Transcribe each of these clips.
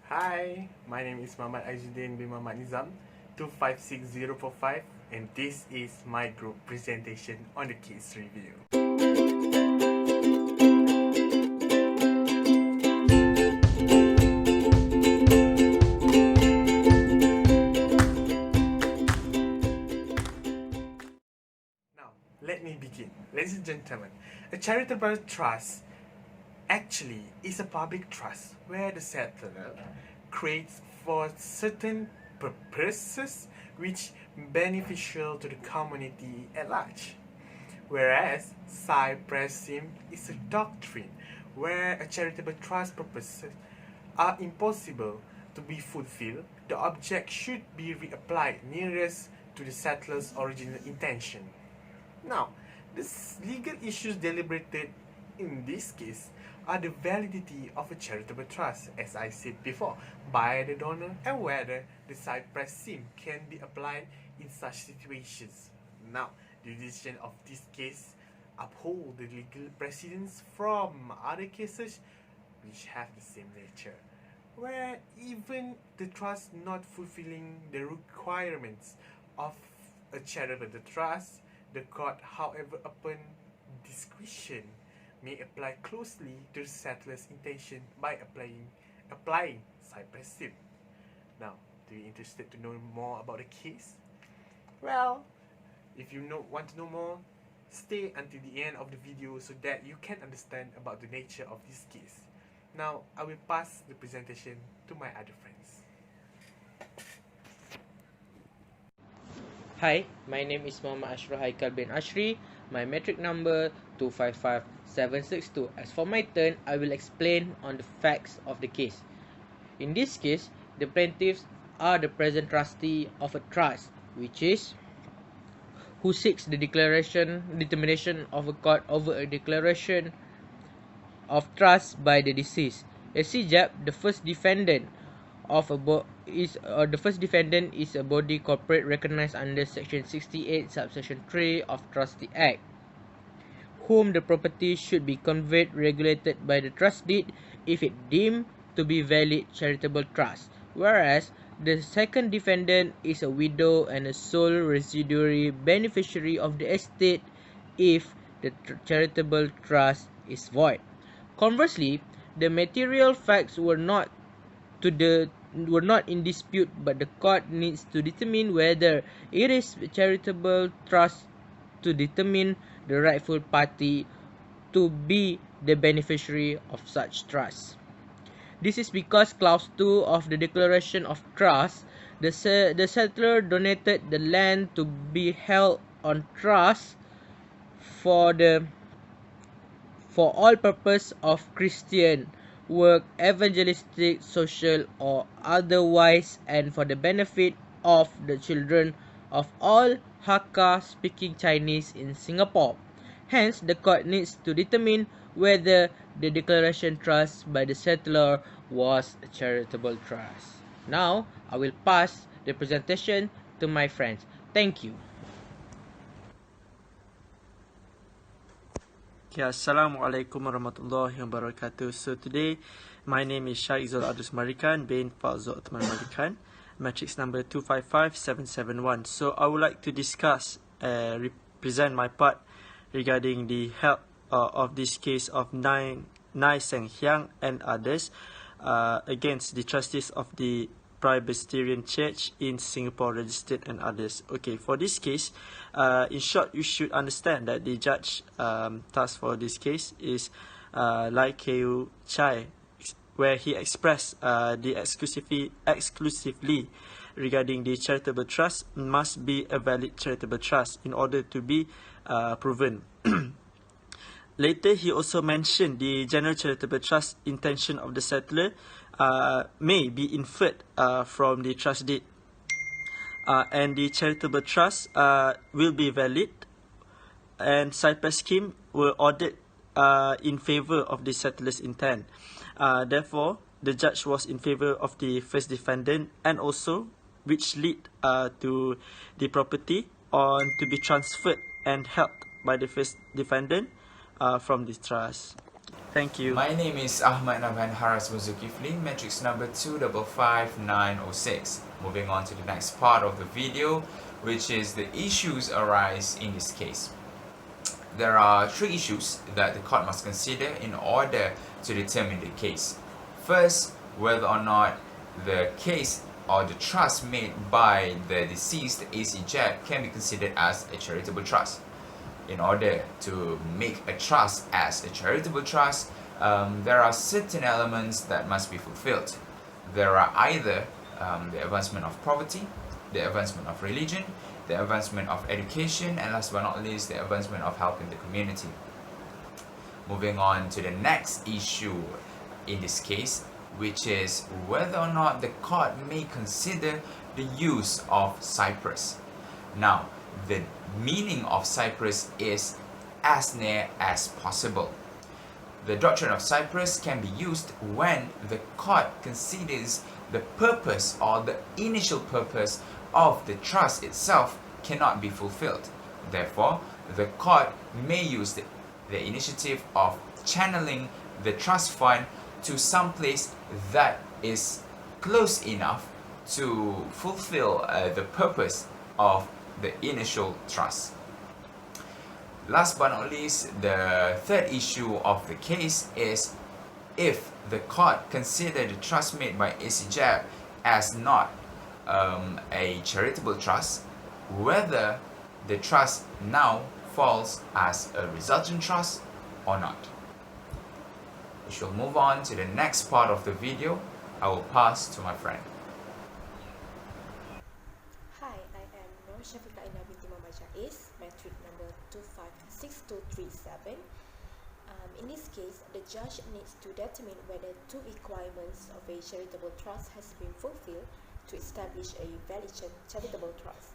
Hi, my name is Muhammad Aizudin bin Muhammad Nizam 256045, and this is my group presentation on the case review. Now, let me begin. Ladies and gentlemen, a charitable trust actually is a public trust where the settler creates for certain purposes which beneficial to the community at large. Whereas cypressism is a doctrine where a charitable trust purposes are impossible to be fulfilled, the object should be reapplied nearest to the settler's original intention. Now, the legal issues deliberated in this case are the validity of a charitable trust, as I said before, by the donor, and whether the cypressism can be applied in such situations. Now, the decision of this case uphold the legal precedents from other cases which have the same nature, where even the trust not fulfilling the requirements of a charitable trust, the court, however, upon discretion, may apply closely to the settler's intention by applying cypressism. Now, do you interested to know more about the case? Well, if you want to know more, stay until the end of the video so that you can understand about the nature of this case. Now, I will pass the presentation to my other friends. Hi, my name is Muhammad Ashraf Haikal bin Ashri. My metric number 255762. As for my turn, I will explain on the facts of the case. In this case, the plaintiffs are the present trustee of a trust, which is who seeks the determination of a court over a declaration of trust by the deceased. As CJAP, the first defendant is a body corporate recognized under Section 68, Subsection 3 of Trustee Act, whom the property should be conveyed regulated by the trust deed if it deemed to be valid charitable trust, whereas the second defendant is a widow and a sole residuary beneficiary of the estate if the charitable trust is void. Conversely, the material facts were not in dispute, but the court needs to determine whether it is a charitable trust to determine the rightful party to be the beneficiary of such trust. This is because Clause 2 of the Declaration of Trust, the settler donated the land to be held on trust for all purpose of Christian work, evangelistic, social, or otherwise, and for the benefit of the children of all Hakka speaking Chinese in Singapore. Hence, the court needs to determine whether the declaration trust by the settler was a charitable trust. Now, I will pass the presentation to my friends. Thank you. Okay, Assalamualaikum warahmatullahi wabarakatuh. So today, my name is Syed Zul Adus Marikan bin Fazul Uthman Marikan, matrix number 255771. So I would like to discuss, represent my part regarding the help of this case of Nai Seng Hyang and others against the trustees of the Presbyterian Church in Singapore registered and others. Okay, for this case, in short, you should understand that the judge tasked for this case is Lai Keu Chai, where he expressed the exclusively regarding the charitable trust must be a valid charitable trust in order to be proven. Later, he also mentioned the general charitable trust intention of the settler may be inferred from the trust deed, and the charitable trust will be valid, and cypress scheme were ordered in favor of the settler's intent. Therefore, the judge was in favor of the first defendant, and also which lead to the property to be transferred and held by the first defendant from the trust. Thank you. My name is Ahmad Nabhan Haras Muzukifli, matrix number 255906. Moving on to the next part of the video, which is the issues arise in this case. There are three issues that the court must consider in order to determine the case. First, whether or not the case or the trust made by the deceased AC Jeb can be considered as a charitable trust. In order to make a trust as a charitable trust, there are certain elements that must be fulfilled. There are either the advancement of poverty, the advancement of religion, the advancement of education, and last but not least, the advancement of helping the community. Moving on to the next issue in this case, which is whether or not the court may consider the use of Cyprus. Now, the meaning of Cyprus is as near as possible. The doctrine of Cyprus can be used when the court considers the purpose or the initial purpose of the trust itself cannot be fulfilled. Therefore, the court may use the initiative of channeling the trust fund to some place that is close enough to fulfill the purpose of the initial trust. Last but not least, the third issue of the case is if the court consider the trust made by ACJAB as not a charitable trust, whether the trust now falls as a resultant trust or not. We shall move on to the next part of the video. I will pass to my friend. Hi, I am Nur Syafiqah Ina binti Muhammad Jais, matric number 256237. In this case, the judge needs to determine whether two requirements of a charitable trust has been fulfilled to establish a valid charitable trust.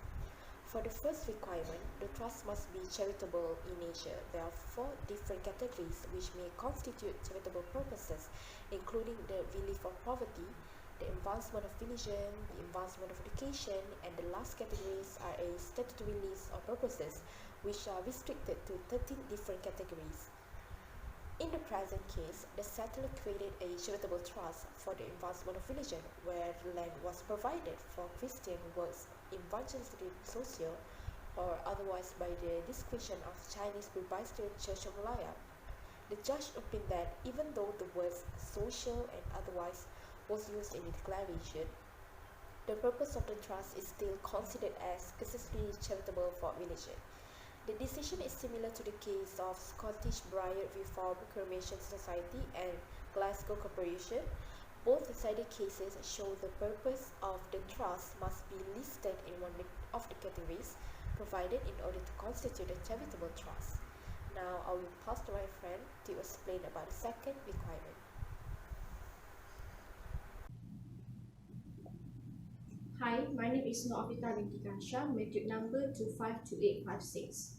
For the first requirement, the trust must be charitable in nature. There are four different categories which may constitute charitable purposes, including the relief of poverty, the advancement of religion, the advancement of education, and the last categories are a statutory list of purposes which are restricted to 13 different categories. In the present case, the settler created a charitable trust for the advancement of religion, where land was provided for Christian works, evangelistic, social, or otherwise by the discretion of Chinese Presbyterian Church of Malaya. The judge opined that even though the words social and otherwise was used in the declaration, the purpose of the trust is still considered as excessively charitable for religion. The decision is similar to the case of Scottish Briar Reform Cremation Society and Glasgow Corporation. Both decided cases show the purpose of the trust must be listed in one of the categories provided in order to constitute a charitable trust. Now I will pass to my friend to explain about the second requirement. Hi, my name is Noafita binti Kansha, matric number 252856.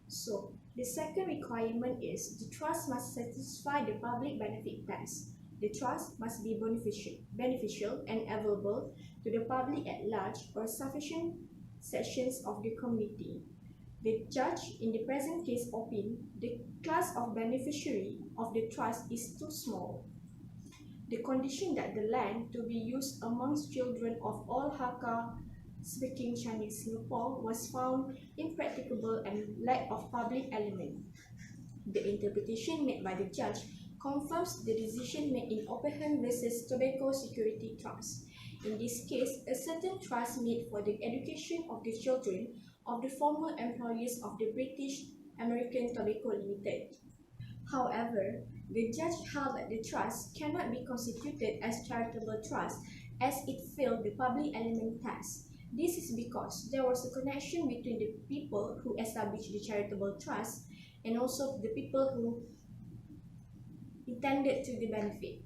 So, the second requirement is the trust must satisfy the public benefit test. The trust must be beneficial and available to the public at large or sufficient sections of the community. The judge in the present case opined the class of beneficiary of the trust is too small. The condition that the land to be used amongst children of all Hakka-speaking Chinese Singapore was found impracticable and lack of public element. The interpretation made by the judge confirms the decision made in Oppenheim versus Tobacco Security Trust. In this case, a certain trust made for the education of the children of the former employees of the British American Tobacco Limited. However, the judge held that the trust cannot be constituted as charitable trust as it failed the public element test. This is because there was a connection between the people who established the charitable trust and also the people who intended to the benefit.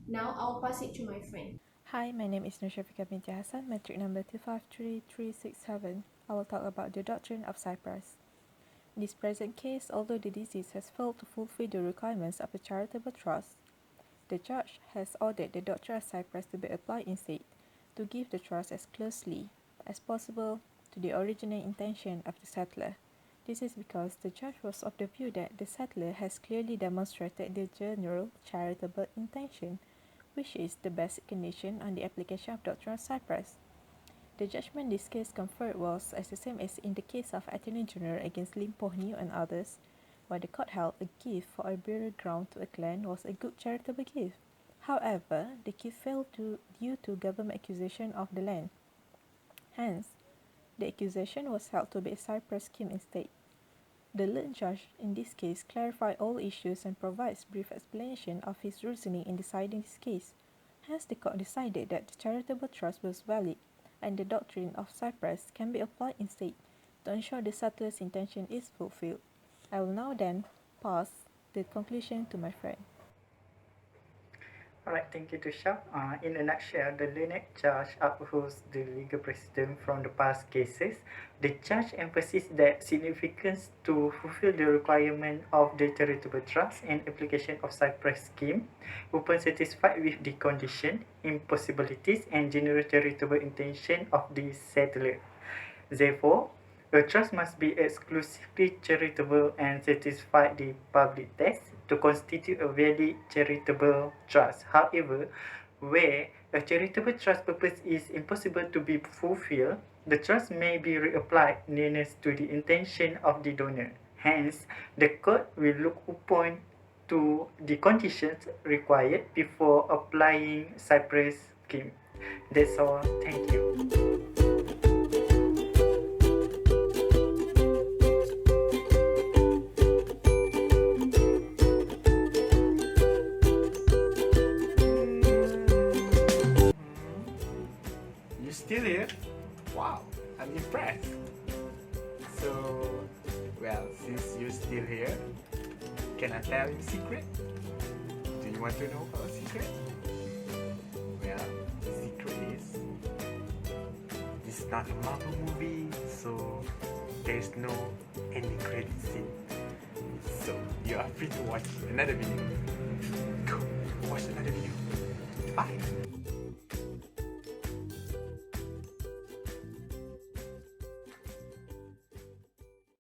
Now I'll pass it to my friend. Hi, my name is Nur Syafiqah binti Hassan, matric number 253367. I will talk about the doctrine of Cyprus. In this present case, although the deceased has failed to fulfill the requirements of a charitable trust, the judge has ordered the doctrine of Cyprus to be applied instead, to give the trust as closely as possible to the original intention of the settler. This is because the judge was of the view that the settler has clearly demonstrated their general charitable intention, which is the basic condition on the application of Doctrine of Cyprus. The judgment this case conferred was as the same as in the case of Attorney General against Lim Poh Neo and others, where the court held a gift for a burial ground to a clan was a good charitable gift. However, the gift failed due to government acquisition of the land. Hence, the accusation was held to be a Cyprus scheme instead. The learned judge in this case clarified all issues and provides brief explanation of his reasoning in deciding this case. Hence, the court decided that the charitable trust was valid and the doctrine of Cyprus can be applied instead to ensure the settler's intention is fulfilled. I will now then pass the conclusion to my friend. Alright, thank you to Shah. In a nutshell, the learned judge upholds the legal precedent from the past cases. The judge emphasizes that significance to fulfill the requirement of the charitable trust and application of Cyprus scheme, upon satisfied with the condition, impossibilities, and general charitable intention of the settler. Therefore, a trust must be exclusively charitable and satisfy the public test to constitute a valid charitable trust. However, where a charitable trust purpose is impossible to be fulfilled, the trust may be reapplied nearness to the intention of the donor. Hence, the court will look upon to the conditions required before applying Cyprus scheme. That's all. Thank you. You still here? Wow, I'm impressed. So, well, since you're still here, can I tell you a secret? Do you want to know our secret? Well, the secret is this is not a Marvel movie, so there's no ending credit scene. So you are free to watch another video. Go watch another video. Bye.